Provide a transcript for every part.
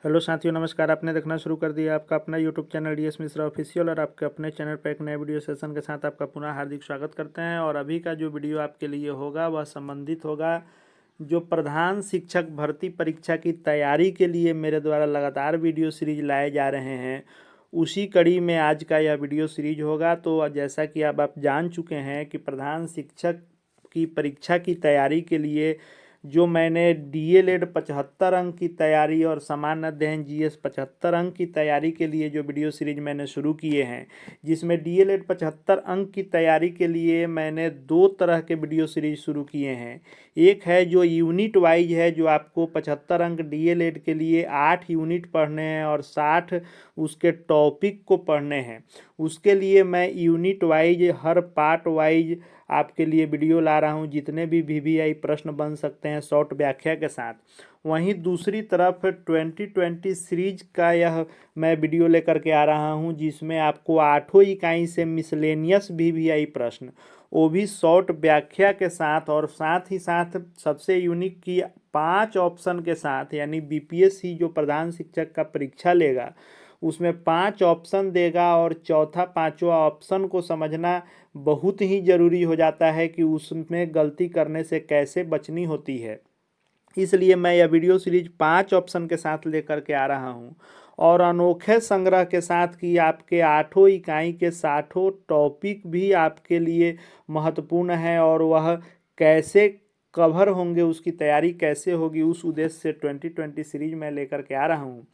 Hello साथियों, नमस्कार। आपने देखना शुरू कर दिया आपका अपना YouTube channel DS Mishra official, और आपके अपने चैनल पर एक नए वीडियो सेशन के साथ आपका पुनः हार्दिक स्वागत करते हैं। और अभी का जो वीडियो आपके लिए होगा वह संबंधित होगा जो प्रधान शिक्षक भर्ती परीक्षा की तैयारी के लिए मेरे द्वारा लगातार वीडियो सीरीज लाए जा रहे हैं, उसी कड़ी में आज का यह वीडियो सीरीज होगा। तो जैसा कि अब आप जान चुके हैं कि प्रधान शिक्षक की परीक्षा की तैयारी के लिए जो मैंने डीएलएड 75 अंक की तैयारी और सामान्य अध्ययन जीएस 75 अंक की तैयारी के लिए जो वीडियो सीरीज मैंने शुरू किए हैं, जिसमें डीएलएड 75 अंक की तैयारी के लिए मैंने दो तरह के वीडियो सीरीज शुरू किए हैं। एक है जो यूनिट वाइज है, जो आपको 75 अंक डीएलएड के लिए 8 यूनिट पढ़ने हैं और 60 उसके टॉपिक को पढ़ने हैं। उसके लिए मैं यूनिट वाइज हर पार्ट वाइज आपके लिए वीडियो ला रहा हूं, जितने भी वीवीआई प्रश्न बन सकते हैं शॉर्ट व्याख्या के साथ। वहीं दूसरी तरफ 2020 सीरीज का यह मैं वीडियो लेकर के आ रहा हूं, जिसमें आपको 8 इकाई से मिसलेनियस वीवीआई प्रश्न, वो भी शॉर्ट व्याख्या के साथ, और साथ ही साथ सबसे यूनिक की 5 ऑप्शन के साथ, यानी बीपीएससी जो प्रधान शिक्षक का परीक्षा लेगा उसमें 5 ऑप्शन देगा, और चौथा पांचवा ऑप्शन को समझना बहुत ही ज़रूरी हो जाता है कि उसमें गलती करने से कैसे बचनी होती है। इसलिए मैं यह वीडियो सीरीज 5 ऑप्शन के साथ लेकर के आ रहा हूँ, और अनोखे संग्रह के साथ कि आपके 8 इकाई के 60 टॉपिक भी आपके लिए महत्वपूर्ण है, और वह कैसे कवर होंगे, उसकी तैयारी कैसे होगी, उस उद्देश्य से 2020 सीरीज मैं लेकर के आ रहा हूँ,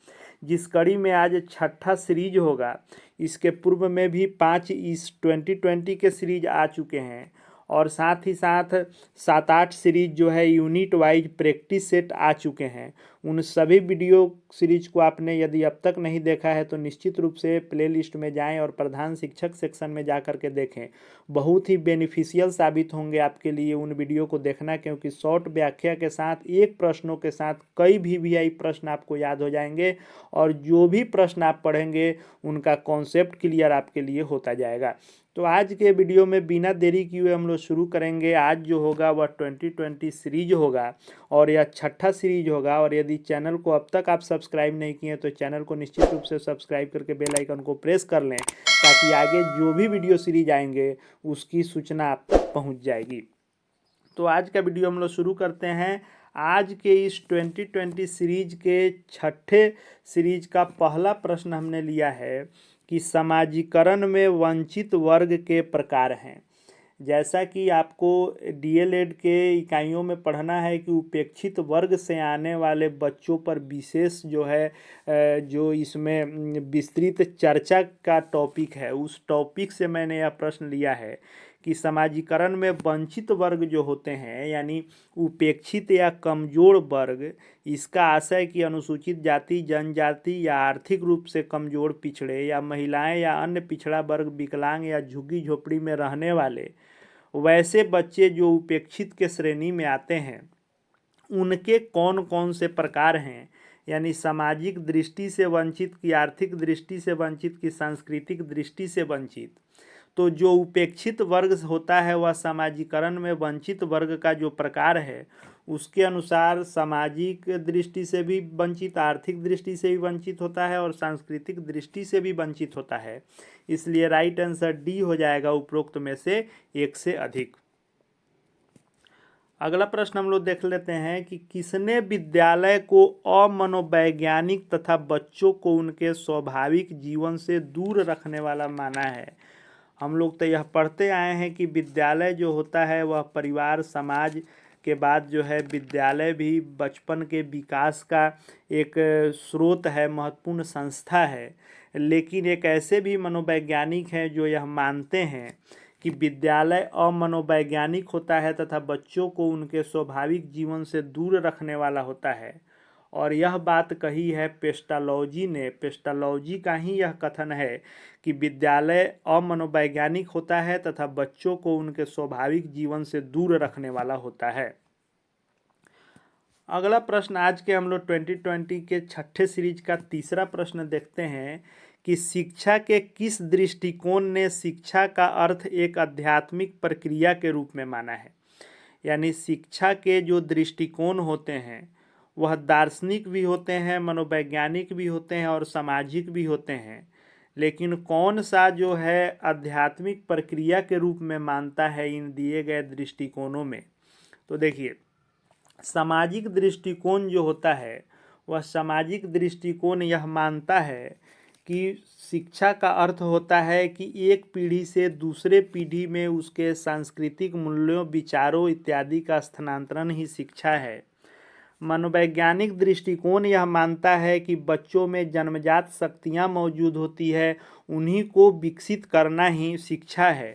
जिस कड़ी में आज छठा सीरीज होगा। इसके पूर्व में भी 5 इस 2020 के सीरीज आ चुके हैं, और साथ ही साथ 7-8 सीरीज जो है यूनिट वाइज प्रैक्टिस सेट आ चुके हैं। उन सभी वीडियो सीरीज को आपने यदि अब तक नहीं देखा है तो निश्चित रूप से प्लेलिस्ट में जाएं और प्रधान शिक्षक सेक्शन में जा कर के देखें। बहुत ही बेनिफिशियल साबित होंगे आपके लिए उन वीडियो को देखना, क्योंकि शॉर्ट व्याख्या के साथ एक प्रश्नों के साथ कई वीवीआई प्रश्न आपको याद हो जाएंगे, और जो भी प्रश्न आप पढ़ेंगे उनका कॉन्सेप्ट क्लियर आपके लिए होता जाएगा। तो आज के वीडियो में बिना देरी किए हम लोग शुरू करेंगे। आज जो होगा वह 2020 सीरीज होगा, और यह छठा सीरीज होगा। और यदि चैनल को अब तक आप सब्सक्राइब नहीं किए तो चैनल को निश्चित रूप से सब्सक्राइब करके बेल आइकन को प्रेस कर लें, ताकि आगे जो भी वीडियो सीरीज आएंगे उसकी सूचना आप तक पहुंच जाएगी। तो आज का वीडियो हम लोग शुरू करते हैं। आज के इस 2020 सीरीज के छठे सीरीज का पहला प्रश्न हमने लिया है कि समाजीकरण में वंचित वर्ग के प्रकार हैं। जैसा कि आपको डीएलएड के इकाइयों में पढ़ना है कि उपेक्षित वर्ग से आने वाले बच्चों पर विशेष जो है जो इसमें विस्तृत चर्चा का टॉपिक है, उस टॉपिक से मैंने यह प्रश्न लिया है कि समाजीकरण में वंचित वर्ग जो होते हैं, यानी उपेक्षित या कमजोर वर्ग, इसका आशय कि अनुसूचित जाति, जनजाति या आर्थिक रूप से कमजोर, पिछड़े या महिलाएं या अन्य पिछड़ा वर्ग, विकलांग या झुग्गी झोपड़ी में रहने वाले वैसे बच्चे जो उपेक्षित के श्रेणी में आते हैं, उनके कौन कौन से प्रकार हैं। यानी सामाजिक दृष्टि से वंचित, की आर्थिक दृष्टि से वंचित, की सांस्कृतिक दृष्टि से वंचित। तो जो उपेक्षित वर्ग होता है वह समाजीकरण में वंचित वर्ग का जो प्रकार है उसके अनुसार सामाजिक दृष्टि से भी वंचित, आर्थिक दृष्टि से भी वंचित होता है, और सांस्कृतिक दृष्टि से भी वंचित होता है। इसलिए राइट आंसर डी हो जाएगा उपरोक्त में से एक से अधिक। अगला प्रश्न हम लोग देख लेते हैं कि किसने विद्यालय को अमनोवैज्ञानिक तथा बच्चों को उनके स्वाभाविक जीवन से दूर रखने वाला माना है। हम लोग तो यह पढ़ते आए हैं कि विद्यालय जो होता है वह परिवार समाज के बाद जो है विद्यालय भी बचपन के विकास का एक स्रोत है, महत्वपूर्ण संस्था है। लेकिन एक ऐसे भी मनोवैज्ञानिक हैं जो यह मानते हैं कि विद्यालय अमनोवैज्ञानिक होता है तथा बच्चों को उनके स्वाभाविक जीवन से दूर रखने वाला होता है। और यह बात कही है पेस्टालॉजी ने। पेस्टालॉजी का ही यह कथन है कि विद्यालय अमनोवैज्ञानिक होता है तथा बच्चों को उनके स्वाभाविक जीवन से दूर रखने वाला होता है। अगला प्रश्न आज के हम लोग 2020 के छठे सीरीज का तीसरा प्रश्न देखते हैं कि शिक्षा के किस दृष्टिकोण ने शिक्षा का अर्थ एक आध्यात्मिक प्रक्रिया के रूप में माना है। यानी शिक्षा के जो दृष्टिकोण होते हैं वह दार्शनिक भी होते हैं, मनोवैज्ञानिक भी होते हैं और सामाजिक भी होते हैं। लेकिन कौन सा जो है आध्यात्मिक प्रक्रिया के रूप में मानता है इन दिए गए दृष्टिकोणों में? तो देखिए, सामाजिक दृष्टिकोण जो होता है वह सामाजिक दृष्टिकोण यह मानता है कि शिक्षा का अर्थ होता है कि एक पीढ़ी से दूसरे पीढ़ी में उसके सांस्कृतिक मूल्यों, विचारों इत्यादि का स्थानांतरण ही शिक्षा है। मनोवैज्ञानिक दृष्टिकोण यह मानता है कि बच्चों में जन्मजात शक्तियाँ मौजूद होती है, उन्हीं को विकसित करना ही शिक्षा है।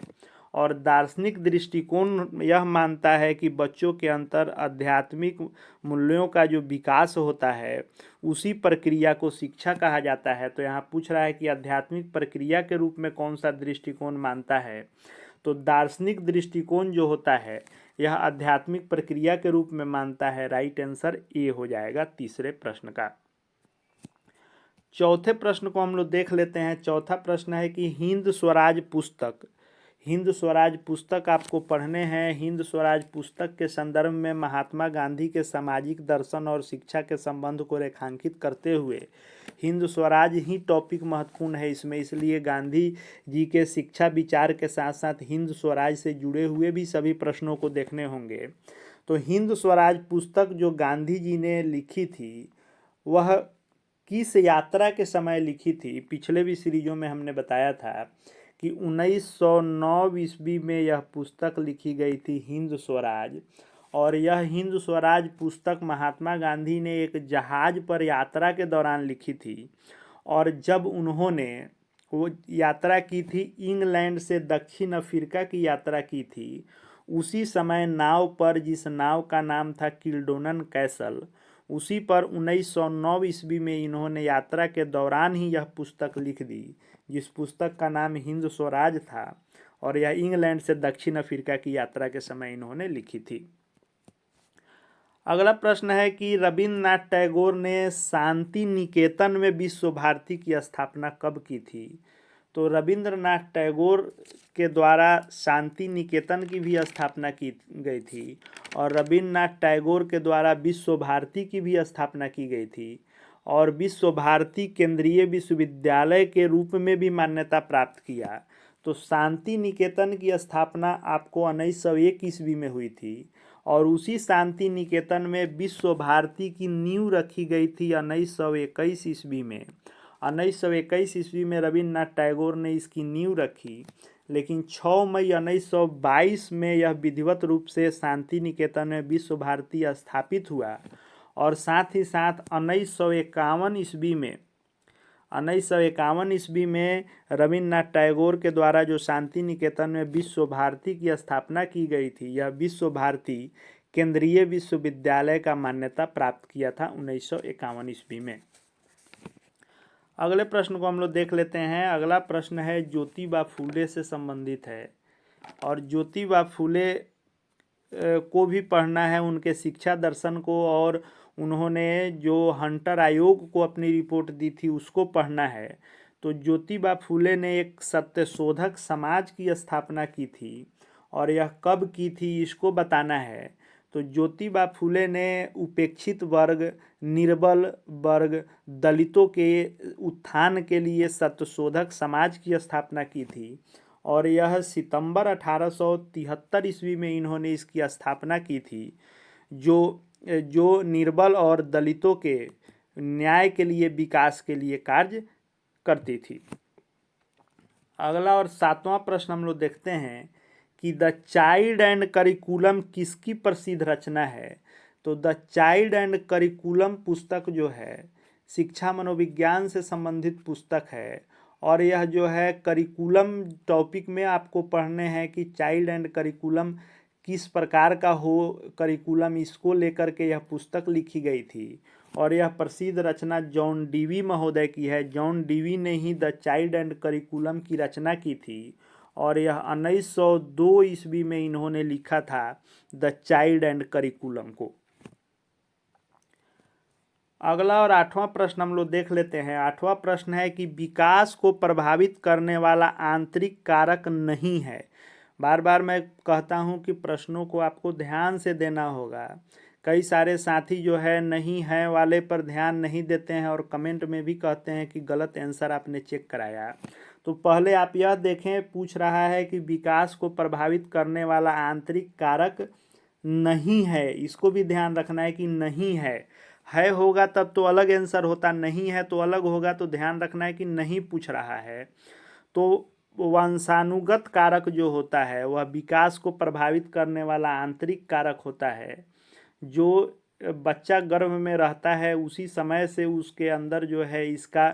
और दार्शनिक दृष्टिकोण यह मानता है कि बच्चों के अंतर आध्यात्मिक मूल्यों का जो विकास होता है उसी प्रक्रिया को शिक्षा कहा जाता है। तो यहाँ पूछ रहा है कि आध्यात्मिक प्रक्रिया के रूप में कौन सा दृष्टिकोण मानता है? तो दार्शनिक दृष्टिकोण जो होता है यह आध्यात्मिक प्रक्रिया के रूप में मानता है। राइट आंसर ए हो जाएगा तीसरे प्रश्न का। चौथे प्रश्न को हम लोग देख लेते हैं। चौथा प्रश्न है कि हिंद स्वराज पुस्तक, हिंद स्वराज पुस्तक आपको पढ़ने हैं। हिंद स्वराज पुस्तक के संदर्भ में महात्मा गांधी के सामाजिक दर्शन और शिक्षा के संबंध को रेखांकित करते हुए हिंद स्वराज ही टॉपिक महत्वपूर्ण है इसमें, इसलिए गांधी जी के शिक्षा विचार के साथ साथ हिंद स्वराज से जुड़े हुए भी सभी प्रश्नों को देखने होंगे। तो हिंद स्वराज पुस्तक जो गांधी जी ने लिखी थी वह किस यात्रा के समय लिखी थी? पिछले भी सीरीजों में हमने बताया था कि 1909 ईस्वी में यह पुस्तक लिखी गई थी हिंद स्वराज। और यह हिंद स्वराज पुस्तक महात्मा गांधी ने एक जहाज पर यात्रा के दौरान लिखी थी। और जब उन्होंने वो यात्रा की थी, इंग्लैंड से दक्षिण अफ्रीका की यात्रा की थी, उसी समय नाव पर, जिस नाव का नाम था किल्डोनन कैसल, उसी पर 1909 ईस्वी में इन्होंने यात्रा के दौरान ही यह पुस्तक लिख दी, जिस पुस्तक का नाम हिंद स्वराज था। और यह इंग्लैंड से दक्षिण अफ्रीका की यात्रा के समय इन्होंने लिखी थी। अगला प्रश्न है कि रविन्द्रनाथ टैगोर ने शांति निकेतन में विश्व भारती की स्थापना कब की थी? तो रविन्द्रनाथ टैगोर के द्वारा शांति निकेतन की भी स्थापना की गई थी और रविन्द्रनाथ टैगोर के द्वारा विश्व भारती की भी स्थापना की गई थी। और विश्व भारती केंद्रीय विश्वविद्यालय के रूप में भी मान्यता प्राप्त किया। तो शांति निकेतन की स्थापना आपको 1901 ईस्वी में हुई थी और उसी शांति निकेतन में विश्व भारती की नींव रखी गई थी 1921 ईस्वी में। 1921 ईस्वी में रविन्द्रनाथ टैगोर ने इसकी नींव रखी, लेकिन 6 मई 1922 में यह विधिवत रूप से शांति निकेतन में विश्व भारती स्थापित हुआ। और साथ ही साथ 1951 ईस्वी में रविन्द्रनाथ टैगोर के द्वारा जो शांति निकेतन में विश्व भारती की स्थापना की गई थी, यह विश्व भारती केंद्रीय विश्वविद्यालय का मान्यता प्राप्त किया था 1951 ईस्वी में। अगले प्रश्न को हम लोग देख लेते हैं। अगला प्रश्न है ज्योतिबा फूले से संबंधित है और ज्योतिबा फूले को भी पढ़ना है, उनके शिक्षा दर्शन को, और उन्होंने जो हंटर आयोग को अपनी रिपोर्ट दी थी उसको पढ़ना है। तो ज्योतिबा फूले ने एक सत्यशोधक समाज की स्थापना की थी और यह कब की थी इसको बताना है। तो ज्योतिबा फूले ने उपेक्षित वर्ग, निर्बल वर्ग, दलितों के उत्थान के लिए सत्यशोधक समाज की स्थापना की थी और यह सितंबर 1873 ईस्वी में इन्होंने इसकी स्थापना की थी, जो निर्बल और दलितों के न्याय के लिए, विकास के लिए कार्य करती थी। अगला और 7वां प्रश्न हम लोग देखते हैं कि द चाइल्ड एंड करिकुलम किसकी प्रसिद्ध रचना है? तो द चाइल्ड एंड करिकुलम पुस्तक जो है शिक्षा मनोविज्ञान से संबंधित पुस्तक है और यह जो है करिकुलम टॉपिक में आपको पढ़ने हैं कि चाइल्ड एंड करिकुलम किस प्रकार का हो करिकुलम, इसको लेकर के यह पुस्तक लिखी गई थी। और यह प्रसिद्ध रचना जॉन डीवी महोदय की है। जॉन डीवी ने ही द चाइल्ड एंड करिकुलम की रचना की थी और यह 1902 ईस्वी में इन्होंने लिखा था द चाइल्ड एंड करिकुलम को। अगला और 8वां प्रश्न हम लोग देख लेते हैं। 8वां प्रश्न है कि विकास को प्रभावित करने वाला आंतरिक कारक नहीं है। बार बार मैं कहता हूं कि प्रश्नों को आपको ध्यान से देना होगा, कई सारे साथी जो है नहीं है वाले पर ध्यान नहीं देते हैं और कमेंट में भी कहते हैं कि गलत आंसर आपने चेक कराया। तो पहले आप यह देखें, पूछ रहा है कि विकास को प्रभावित करने वाला आंतरिक कारक नहीं है, इसको भी ध्यान रखना है कि नहीं है होगा तब तो अलग आंसर होता, नहीं है तो अलग होगा। तो ध्यान रखना है कि नहीं पूछ रहा है। तो वंशानुगत कारक जो होता है वह विकास को प्रभावित करने वाला आंतरिक कारक होता है। जो बच्चा गर्भ में रहता है उसी समय से उसके अंदर जो है इसका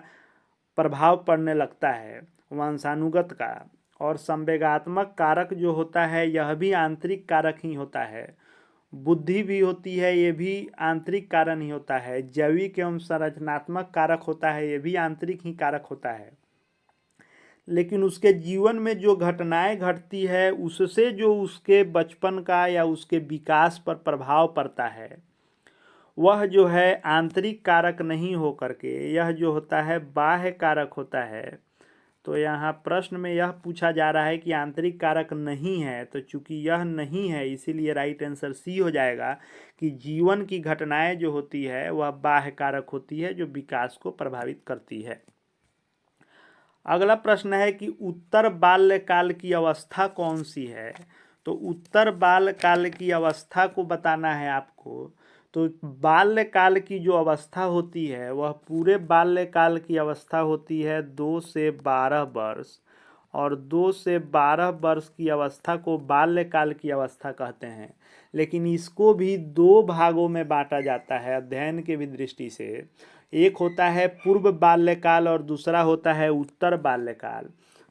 प्रभाव पड़ने लगता है वंशानुगत का। और संवेगात्मक कारक जो होता है यह भी आंतरिक कारक ही होता है। बुद्धि भी होती है, ये भी आंतरिक कारण ही होता है। जैविक एवं संरचनात्मक कारक होता है, ये भी आंतरिक ही कारक होता है। लेकिन उसके जीवन में जो घटनाएं घटती है उससे जो उसके बचपन का या उसके विकास पर प्रभाव पड़ता है वह जो है आंतरिक कारक नहीं हो करके यह जो होता है बाह्य कारक होता है। तो यहाँ प्रश्न में यह पूछा जा रहा है कि आंतरिक कारक नहीं है, तो चूंकि यह नहीं है इसीलिए राइट आंसर सी हो जाएगा कि जीवन की घटनाएं जो होती है वह बाह्य कारक होती है जो विकास को प्रभावित करती है। अगला प्रश्न है कि उत्तर बाल्यकाल की अवस्था कौन सी है। तो उत्तर बाल्यकाल की अवस्था को बताना है आपको। तो बाल्यकाल की जो अवस्था होती है वह पूरे बाल्यकाल की अवस्था होती है 2 से 12 वर्ष, और 2 से 12 वर्ष की अवस्था को बाल्यकाल की अवस्था कहते हैं। लेकिन इसको भी 2 भागों में बांटा जाता है अध्ययन के भी दृष्टि से। एक होता है पूर्व बाल्यकाल और दूसरा होता है उत्तर बाल्यकाल।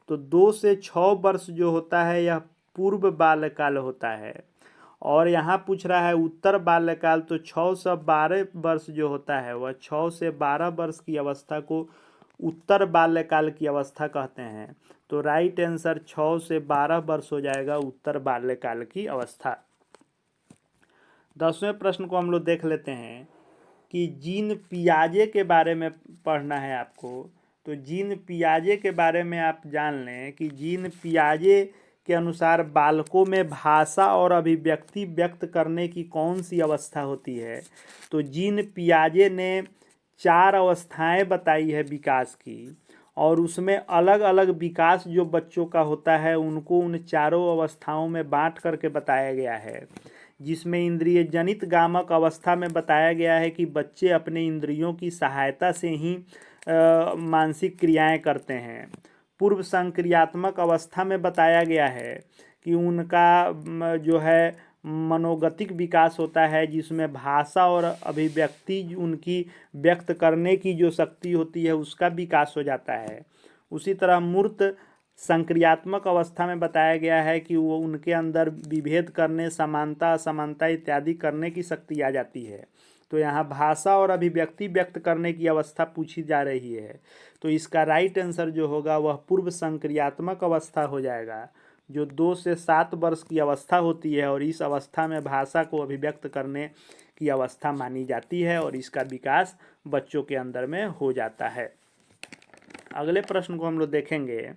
तो 2 से 6 वर्ष जो होता है यह पूर्व बाल्यकाल होता है, और यहाँ पूछ रहा है उत्तर बाल्यकाल। तो 6 से 12 वर्ष जो होता है वह 6 से 12 वर्ष की अवस्था को उत्तर बाल्यकाल की अवस्था कहते हैं। तो राइट आंसर 6 से 12 वर्ष हो जाएगा उत्तर बाल्यकाल की अवस्था। 10वें प्रश्न को हम लोग देख लेते हैं कि जीन पियाजे के बारे में पढ़ना है आपको। तो जीन पियाजे के बारे में आप जान लें कि जीन पियाजे के अनुसार बालकों में भाषा और अभिव्यक्ति व्यक्त करने की कौन सी अवस्था होती है। तो जीन पियाजे ने 4 अवस्थाएं बताई है विकास की, और उसमें अलग अलग विकास जो बच्चों का होता है उनको उन चारों अवस्थाओं में बांट करके बताया गया है। जिसमें इंद्रिय जनित गामक अवस्था में बताया गया है कि बच्चे अपने इंद्रियों की सहायता से ही मानसिक क्रियाएं करते हैं। पूर्व संक्रियात्मक अवस्था में बताया गया है कि उनका जो है मनोगतिक विकास होता है, जिसमें भाषा और अभिव्यक्ति उनकी व्यक्त करने की जो शक्ति होती है उसका विकास हो जाता है। उसी तरह मूर्त संक्रियात्मक अवस्था में बताया गया है कि वो उनके अंदर विभेद करने, समानता असमानता इत्यादि करने की शक्ति आ जाती है। तो यहाँ भाषा और अभिव्यक्ति व्यक्त करने की अवस्था पूछी जा रही है। तो इसका राइट आंसर जो होगा वह पूर्व संक्रियात्मक अवस्था हो जाएगा, जो 2 से 7 वर्ष की अवस्था होती है, और इस अवस्था में भाषा को अभिव्यक्त करने की अवस्था मानी जाती है और इसका विकास बच्चों के अंदर में हो जाता है। अगले प्रश्न को हम लोग देखेंगे।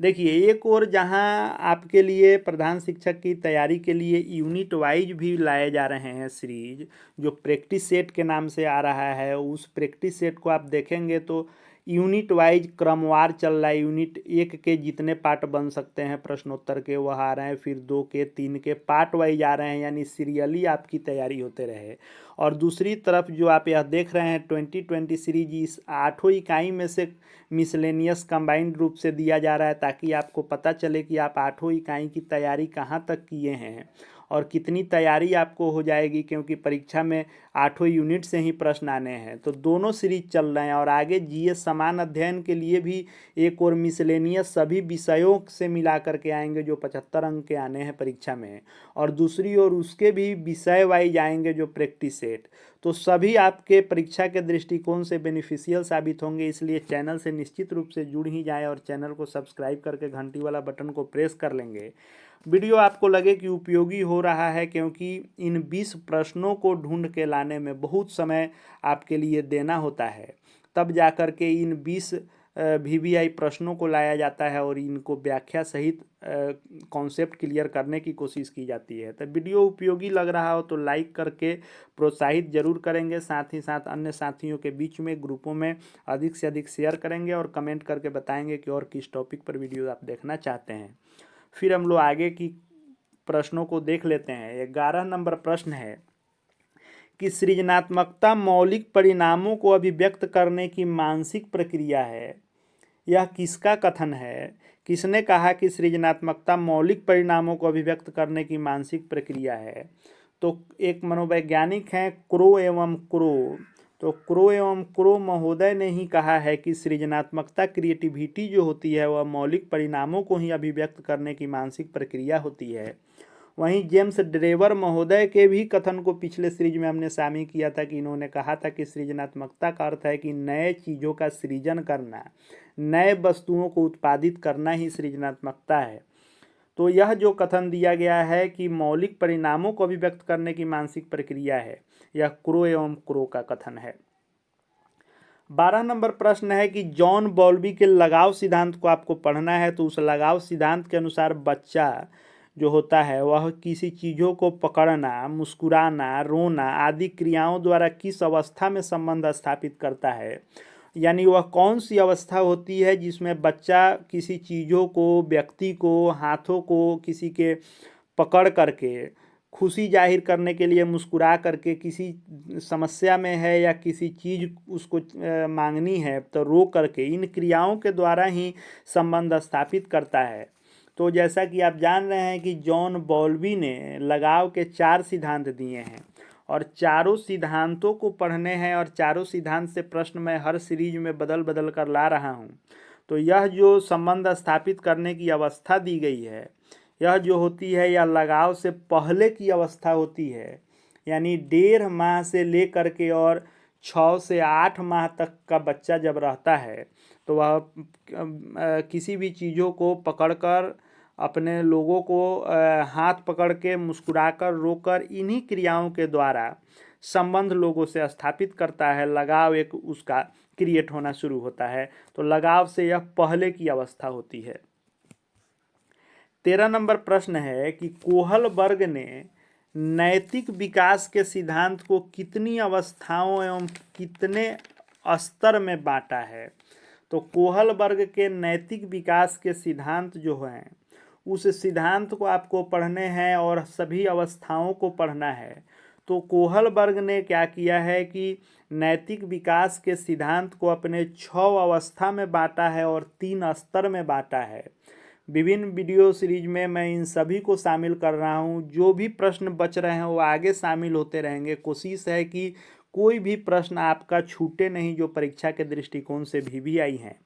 देखिए, एक और जहां आपके लिए प्रधान शिक्षक की तैयारी के लिए यूनिट वाइज भी लाए जा रहे हैं सीरीज, जो प्रैक्टिस सेट के नाम से आ रहा है, उस प्रैक्टिस सेट को आप देखेंगे तो यूनिट वाइज क्रमवार चल रहा है। यूनिट 1 के जितने पार्ट बन सकते हैं प्रश्नोत्तर के वह आ रहे हैं, फिर 2 के 3 के पार्ट वाइज आ रहे हैं, यानी सीरियली आपकी तैयारी होते रहे। और दूसरी तरफ जो आप यह देख रहे हैं 2020 सीरीज, इस 8 इकाई में से मिसलेनियस कंबाइंड रूप से दिया जा रहा है, ताकि आपको पता चले कि आप 8 इकाई की तैयारी कहाँ तक किए हैं और कितनी तैयारी आपको हो जाएगी, क्योंकि परीक्षा में 8 यूनिट से ही प्रश्न आने हैं। तो दोनों सीरीज चल रहे हैं, और आगे जीएस समान अध्ययन के लिए भी एक और मिसलेनियस सभी विषयों से मिला करके आएंगे जो 75 अंक के आने हैं परीक्षा में, और दूसरी ओर उसके भी विषय वाइज आएंगे जो प्रैक्टिस सेट। तो सभी आपके परीक्षा के दृष्टिकोण से बेनिफिशियल साबित होंगे, इसलिए चैनल से निश्चित रूप से जुड़ ही जाएं और चैनल को सब्सक्राइब करके घंटी वाला बटन को प्रेस कर लेंगे। वीडियो आपको लगे कि उपयोगी हो रहा है, क्योंकि इन 20 प्रश्नों को ढूंढ के लाने में बहुत समय आपके लिए देना होता है, तब जाकर के इन 20 VVI प्रश्नों को लाया जाता है और इनको व्याख्या सहित कॉन्सेप्ट क्लियर करने की कोशिश की जाती है। तो वीडियो उपयोगी लग रहा हो तो लाइक करके प्रोत्साहित जरूर करेंगे, साथ ही साथ अन्य साथियों के बीच में ग्रुपों में अधिक से अधिक शेयर करेंगे और कमेंट करके बताएंगे कि और किस टॉपिक पर वीडियो आप देखना चाहते हैं। फिर हम लोग आगे की प्रश्नों को देख लेते हैं। 11 नंबर प्रश्न है कि सृजनात्मकता मौलिक परिणामों को अभिव्यक्त करने की मानसिक प्रक्रिया है। यह किसका कथन है? किसने कहा कि सृजनात्मकता मौलिक परिणामों को अभिव्यक्त करने की मानसिक प्रक्रिया है? तो एक मनोवैज्ञानिक हैं क्रो एवं क्रो। तो क्रो एवं क्रो महोदय ने ही कहा है कि सृजनात्मकता क्रिएटिविटी जो होती है वह मौलिक परिणामों को ही अभिव्यक्त करने की मानसिक प्रक्रिया होती है। वहीं जेम्स ड्रेवर महोदय के भी कथन को पिछले सीरीज में हमने शामिल किया था कि इन्होंने कहा था कि सृजनात्मकता का अर्थ है कि नए चीज़ों का सृजन करना, नए वस्तुओं को उत्पादित करना ही सृजनात्मकता है। तो यह जो कथन दिया गया है कि मौलिक परिणामों को अभिव्यक्त करने की मानसिक प्रक्रिया है, यह क्रो एवं क्रो का कथन है। 12 नंबर प्रश्न है कि जॉन बॉल्बी के लगाव सिद्धांत को आपको पढ़ना है। तो उस लगाव सिद्धांत के अनुसार बच्चा जो होता है वह किसी चीज़ों को पकड़ना, मुस्कुराना, रोना आदि क्रियाओं द्वारा किस अवस्था में संबंध स्थापित करता है, यानी वह कौन सी अवस्था होती है जिसमें बच्चा किसी चीज़ों को, व्यक्ति को, हाथों को किसी के पकड़ करके खुशी जाहिर करने के लिए मुस्कुरा करके, किसी समस्या में है या किसी चीज़ उसको मांगनी है तो रो करके, इन क्रियाओं के द्वारा ही संबंध स्थापित करता है। तो जैसा कि आप जान रहे हैं कि जॉन बॉल्बी ने लगाव के 4 सिद्धांत दिए हैं और चारों सिद्धांतों को पढ़ने हैं और चारों सिद्धांत से प्रश्न मैं हर सीरीज में बदल बदल कर ला रहा हूं। तो यह जो संबंध स्थापित करने की अवस्था दी गई है, यह जो होती है यह लगाव से पहले की अवस्था होती है, यानी 1.5 माह से लेकर के और 6 से 8 माह तक का बच्चा जब रहता है तो वह किसी भी चीज़ों को पकड़कर, अपने लोगों को हाथ पकड़ के, मुस्कुराकर, रोकर, इन्हीं क्रियाओं के द्वारा संबंध लोगों से स्थापित करता है। लगाव एक उसका क्रिएट होना शुरू होता है। तो लगाव से यह पहले की अवस्था होती है। 13 नंबर प्रश्न है कि कोहलबर्ग ने नैतिक विकास के सिद्धांत को कितनी अवस्थाओं एवं कितने स्तर में बांटा है? तो कोहलबर्ग के नैतिक विकास के सिद्धांत जो हैं उस सिद्धांत को आपको पढ़ने हैं और सभी अवस्थाओं को पढ़ना है। तो कोहलबर्ग ने क्या किया है कि नैतिक विकास के सिद्धांत को अपने 6 अवस्था में बांटा है और 3 स्तर में बांटा है। विभिन्न वीडियो सीरीज में मैं इन सभी को शामिल कर रहा हूं। जो भी प्रश्न बच रहे हैं वो आगे शामिल होते रहेंगे। कोशिश है कि कोई भी प्रश्न आपका छूटे नहीं जो परीक्षा के दृष्टिकोण से भी आई हैं।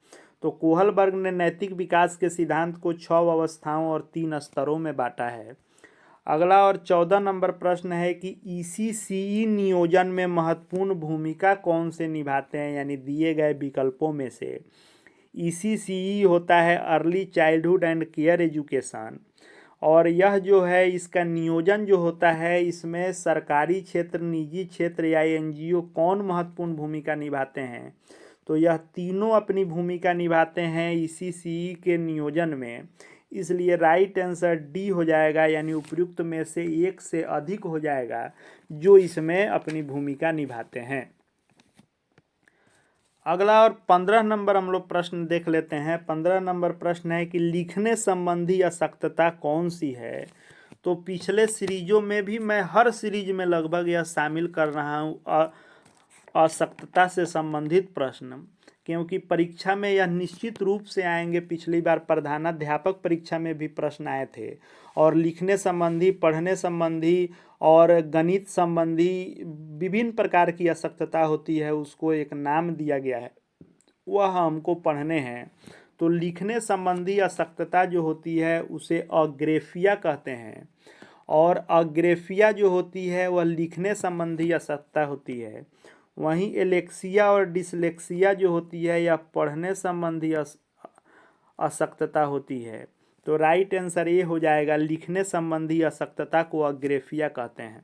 तो कोहलबर्ग ने नैतिक विकास के सिद्धांत को 6 अवस्थाओं और 3 स्तरों में बांटा है। अगला और 14 नंबर प्रश्न है कि ECCE नियोजन में महत्वपूर्ण भूमिका कौन से निभाते हैं, यानी दिए गए विकल्पों में से। ECCE होता है early childhood and care education, और यह जो है इसका नियोजन जो होता है इसमें सरकारी क्षेत्र, निजी क्षेत्र या NGO कौन महत्वपूर्ण भूमिका निभाते हैं। तो यह तीनों अपनी भूमिका निभाते हैं ECCE के नियोजन में। इसलिए राइट आंसर डी हो जाएगा, यानी उपयुक्त में से एक से अधिक हो जाएगा जो इसमें अपनी भूमिका निभाते हैं। अगला और 15 नंबर हम लोग प्रश्न देख लेते हैं। 15 नंबर प्रश्न है कि लिखने संबंधी अशक्तता कौन सी है। तो पिछले सीरीजों में भी मैं हर सीरीज में लगभग यह शामिल कर रहा हूँ अशक्तता से संबंधित प्रश्न, क्योंकि परीक्षा में यह निश्चित रूप से आएंगे। पिछली बार प्रधानाध्यापक परीक्षा में भी प्रश्न आए थे और लिखने संबंधी, पढ़ने संबंधी और गणित संबंधी विभिन्न प्रकार की अशक्तता होती है, उसको एक नाम दिया गया है, वह हमको पढ़ने हैं। तो लिखने संबंधी अशक्तता जो होती है उसे अग्रेफिया कहते हैं, और अग्रेफिया जो होती है वह लिखने संबंधी अशक्तता होती है। वहीं एलेक्सिया और डिसलेक्सिया जो होती है यह पढ़ने संबंधी अशक्तता होती है। तो राइट आंसर ये हो जाएगा, लिखने संबंधी अशक्तता को अग्रेफिया कहते हैं।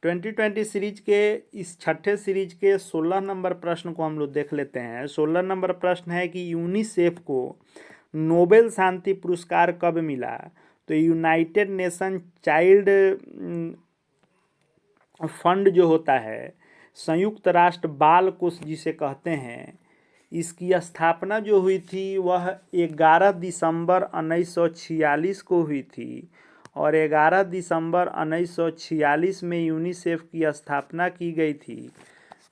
2020 सीरीज के इस छठे सीरीज के 16 नंबर प्रश्न को हम लोग देख लेते हैं। 16 नंबर प्रश्न है कि यूनिसेफ को नोबेल शांति पुरस्कार कब मिला? तो यूनाइटेड नेशन चाइल्ड फंड जो होता है, संयुक्त राष्ट्र बाल कोष जिसे कहते हैं, इसकी स्थापना जो हुई थी वह 11 दिसंबर 1946 को हुई थी और 11 दिसंबर 1946 में यूनिसेफ की स्थापना की गई थी,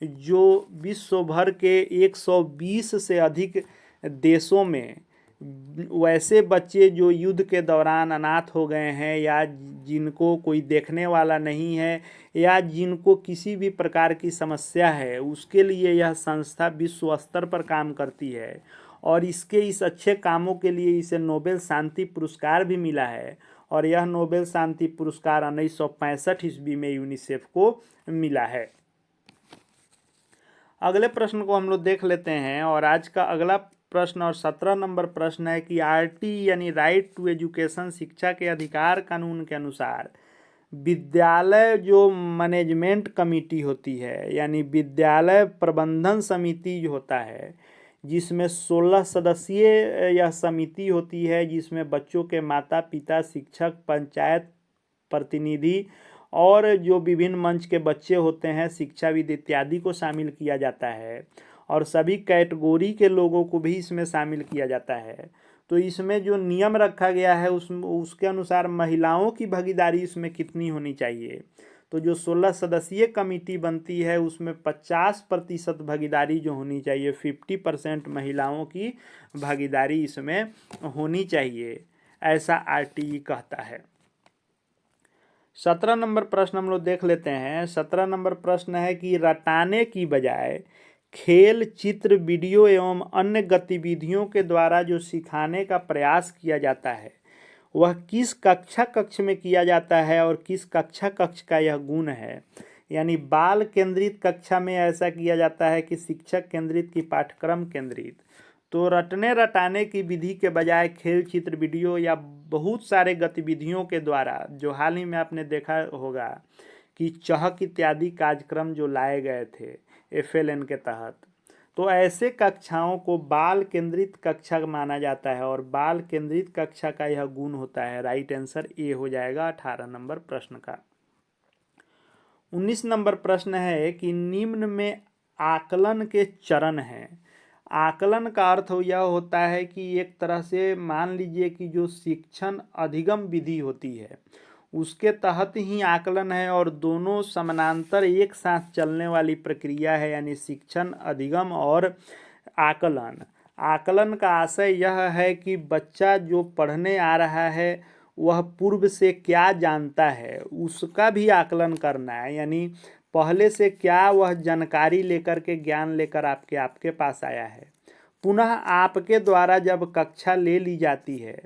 जो विश्व भर के 120 से अधिक देशों में वैसे बच्चे जो युद्ध के दौरान अनाथ हो गए हैं या जिनको कोई देखने वाला नहीं है या जिनको किसी भी प्रकार की समस्या है, उसके लिए यह संस्था विश्व स्तर पर काम करती है और इसके इस अच्छे कामों के लिए इसे नोबेल शांति पुरस्कार भी मिला है और यह नोबेल शांति पुरस्कार 1965 ईस्वी में यूनिसेफ को मिला है। अगले प्रश्न को हम लोग देख लेते हैं और आज का अगला प्रश्न और 17 नंबर प्रश्न है कि आरटी यानी राइट टू एजुकेशन शिक्षा के अधिकार कानून के अनुसार विद्यालय जो मैनेजमेंट कमेटी होती है यानी विद्यालय प्रबंधन समिति जो होता है, जिसमें 16 सदस्यीय यह समिति होती है, जिसमें बच्चों के माता पिता, शिक्षक, पंचायत प्रतिनिधि और जो विभिन्न मंच के बच्चे होते हैं, शिक्षाविद इत्यादि को शामिल किया जाता है और सभी कैटेगरी के लोगों को भी इसमें शामिल किया जाता है। तो इसमें जो नियम रखा गया है उसके अनुसार महिलाओं की भागीदारी इसमें कितनी होनी चाहिए? तो जो 16 सदस्यीय कमेटी बनती है उसमें 50% भागीदारी जो होनी चाहिए, 50% महिलाओं की भागीदारी इसमें होनी चाहिए, ऐसा आरटीई कहता है। 17 नंबर प्रश्न हम लोग देख लेते हैं। 17 नंबर प्रश्न है कि रटाने की बजाय खेल, चित्र, वीडियो एवं अन्य गतिविधियों के द्वारा जो सिखाने का प्रयास किया जाता है वह किस कक्ष में किया जाता है और किस कक्ष का यह गुण है? यानी बाल केंद्रित कक्षा में ऐसा किया जाता है कि शिक्षक केंद्रित की पाठ्यक्रम केंद्रित। तो रटाने की विधि के बजाय खेल, चित्र, वीडियो या बहुत सारे गतिविधियों के द्वारा, जो हाल ही में आपने देखा होगा कि चहक इत्यादि कार्यक्रम जो लाए गए थे FLN के तहत, तो ऐसे कक्षाओं को बाल केंद्रित कक्षा माना जाता है और बाल केंद्रित कक्षा का यह गुण होता है। राइट आंसर ए हो जाएगा 18 नंबर प्रश्न का। 19 नंबर प्रश्न है कि निम्न में आकलन के चरण हैं। आकलन का अर्थ यह होता है कि एक तरह से मान लीजिए कि जो शिक्षण अधिगम विधि होती है उसके तहत ही आकलन है और दोनों समानांतर एक साथ चलने वाली प्रक्रिया है, यानी शिक्षण अधिगम और आकलन। आकलन का आशय यह है कि बच्चा जो पढ़ने आ रहा है वह पूर्व से क्या जानता है उसका भी आकलन करना है, यानी पहले से क्या वह जानकारी लेकर के ज्ञान लेकर आपके पास आया है। पुनः आपके द्वारा जब कक्षा ले ली जाती है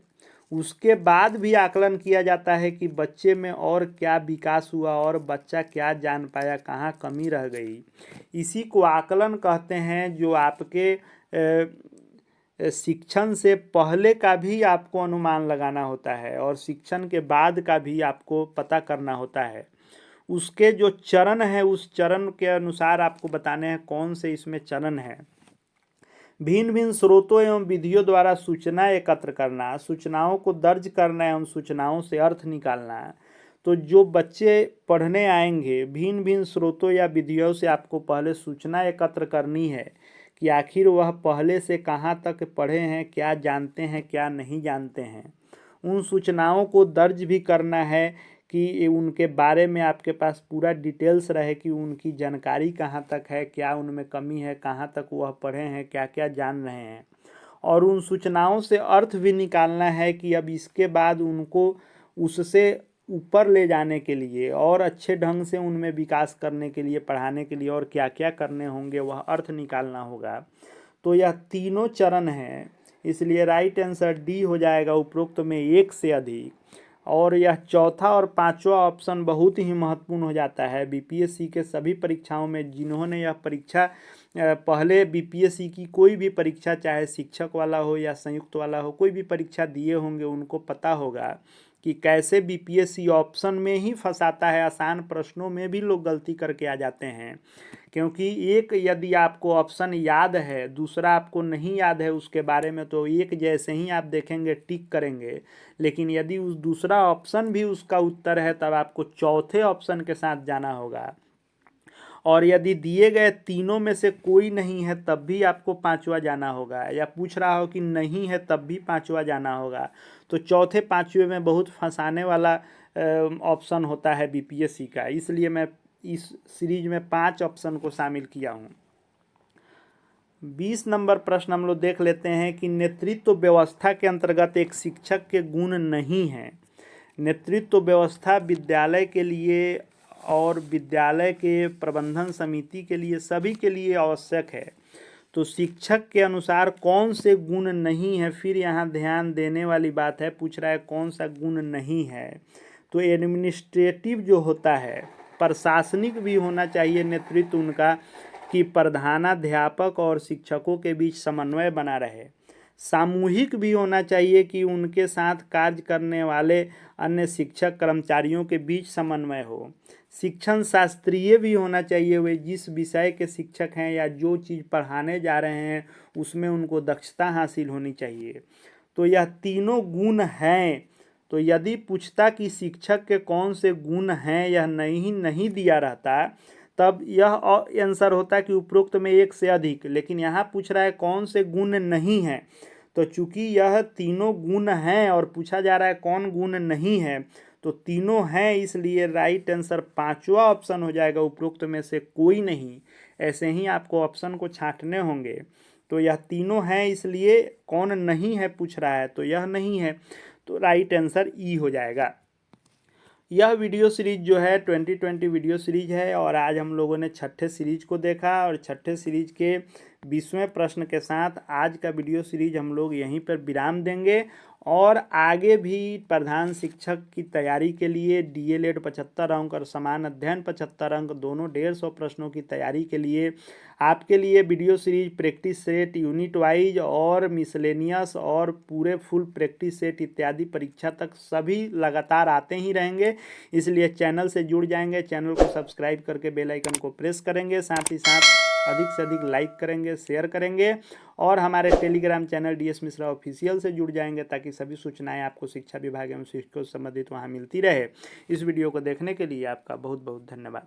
उसके बाद भी आकलन किया जाता है कि बच्चे में और क्या विकास हुआ और बच्चा क्या जान पाया, कहाँ कमी रह गई। इसी को आकलन कहते हैं, जो आपके शिक्षण से पहले का भी आपको अनुमान लगाना होता है और शिक्षण के बाद का भी आपको पता करना होता है। उसके जो चरण है उस चरण के अनुसार आपको बताने हैं कौन से इसमें चरण है। भिन्न भिन्न स्रोतों एवं विधियों द्वारा सूचना एकत्र करना, सूचनाओं को दर्ज करना एवं सूचनाओं से अर्थ निकालना। तो जो बच्चे पढ़ने आएंगे भिन्न भिन्न स्रोतों या विधियों से आपको पहले सूचना एकत्र करनी है कि आखिर वह पहले से कहाँ तक पढ़े हैं, क्या जानते हैं, क्या नहीं जानते हैं। उन सूचनाओं को दर्ज भी करना है कि उनके बारे में आपके पास पूरा डिटेल्स रहे कि उनकी जानकारी कहाँ तक है, क्या उनमें कमी है, कहाँ तक वह पढ़े हैं, क्या क्या जान रहे हैं। और उन सूचनाओं से अर्थ भी निकालना है कि अब इसके बाद उनको उससे ऊपर ले जाने के लिए और अच्छे ढंग से उनमें विकास करने के लिए, पढ़ाने के लिए और क्या क्या करने होंगे वह अर्थ निकालना होगा। तो यह तीनों चरण हैं, इसलिए राइट आंसर डी हो जाएगा उपरोक्त में एक से अधिक। और यह चौथा और पांचवा ऑप्शन बहुत ही महत्वपूर्ण हो जाता है बीपीएससी के सभी परीक्षाओं में। जिन्होंने यह परीक्षा पहले बीपीएससी की कोई भी परीक्षा, चाहे शिक्षक वाला हो या संयुक्त वाला हो, कोई भी परीक्षा दिए होंगे उनको पता होगा कि कैसे बीपीएससी ऑप्शन में ही फंसाता है, आसान प्रश्नों में भी लोग गलती करके आ जाते हैं। क्योंकि एक यदि आपको ऑप्शन याद है, दूसरा आपको नहीं याद है उसके बारे में, तो एक जैसे ही आप देखेंगे टिक करेंगे, लेकिन यदि उस दूसरा ऑप्शन भी उसका उत्तर है तब आपको चौथे ऑप्शन के साथ जाना होगा। और यदि दिए गए तीनों में से कोई नहीं है तब भी आपको पांचवा जाना होगा, या पूछ रहा हो कि नहीं है तब भी पांचवा जाना होगा। तो चौथे पांचवे में बहुत फंसाने वाला ऑप्शन होता है बीपीएससी का, इसलिए मैं इस सीरीज में 5 ऑप्शन को शामिल किया हूँ। 20 नंबर प्रश्न हम लोग देख लेते हैं कि नेतृत्व व्यवस्था के अंतर्गत एक शिक्षक के गुण नहीं है। नेतृत्व व्यवस्था विद्यालय के लिए और विद्यालय के प्रबंधन समिति के लिए, सभी के लिए आवश्यक है। तो शिक्षक के अनुसार कौन से गुण नहीं है, फिर यहाँ ध्यान देने वाली बात है, पूछ रहा है कौन सा गुण नहीं है। तो एडमिनिस्ट्रेटिव जो होता है, प्रशासनिक भी होना चाहिए नेतृत्व उनका, कि प्रधानाध्यापक और शिक्षकों के बीच समन्वय बना रहे। सामूहिक भी होना चाहिए कि उनके साथ कार्य करने वाले अन्य शिक्षक कर्मचारियों के बीच समन्वय हो। शिक्षण शास्त्रीय भी होना चाहिए, वे जिस विषय के शिक्षक हैं या जो चीज़ पढ़ाने जा रहे हैं उसमें उनको दक्षता हासिल होनी चाहिए। तो यह तीनों गुण हैं। तो यदि पूछता कि शिक्षक के कौन से गुण हैं, यह नहीं दिया रहता, तब यह आंसर होता कि उपरोक्त में एक से अधिक, लेकिन यहाँ पूछ रहा है कौन से गुण नहीं है। तो चूंकि यह तीनों गुण हैं और पूछा जा रहा है कौन गुण नहीं है, तो तीनों हैं, इसलिए राइट आंसर पांचवा ऑप्शन हो जाएगा, उपरोक्त में से कोई नहीं। ऐसे ही आपको ऑप्शन को छांटने होंगे। तो यह तीनों हैं, इसलिए कौन नहीं है पूछ रहा है, तो यह नहीं है, तो राइट आंसर ई हो जाएगा। यह वीडियो सीरीज जो है 2020 वीडियो सीरीज है, और आज हम लोगों ने छठे सीरीज को देखा, और छठे सीरीज के 20वें प्रश्न के साथ आज का वीडियो सीरीज हम लोग यहीं पर विराम देंगे। और आगे भी प्रधान शिक्षक की तैयारी के लिए डीएलएड 75 अंक और समान अध्ययन 75 अंक, दोनों 150 प्रश्नों की तैयारी के लिए आपके लिए video series practice set, unit wise और मिसलेनियस और पूरे फुल प्रैक्टिस सेट इत्यादि परीक्षा तक सभी लगातार आते ही रहेंगे। इसलिए चैनल से जुड़ जाएंगे, चैनल को सब्सक्राइब करके बेल आइकन को प्रेस करेंगे, साथ ही साथ अधिक से अधिक लाइक करेंगे, शेयर करेंगे, और हमारे Telegram channel DS Mishra official से जुड़ जाएंगे, ताकि सभी सूचनाएं आपको शिक्षा विभाग एवं शिक्षकों से संबंधित वहां मिलती रहे। इस वीडियो को देखने के लिए आपका बहुत बहुत धन्यवाद।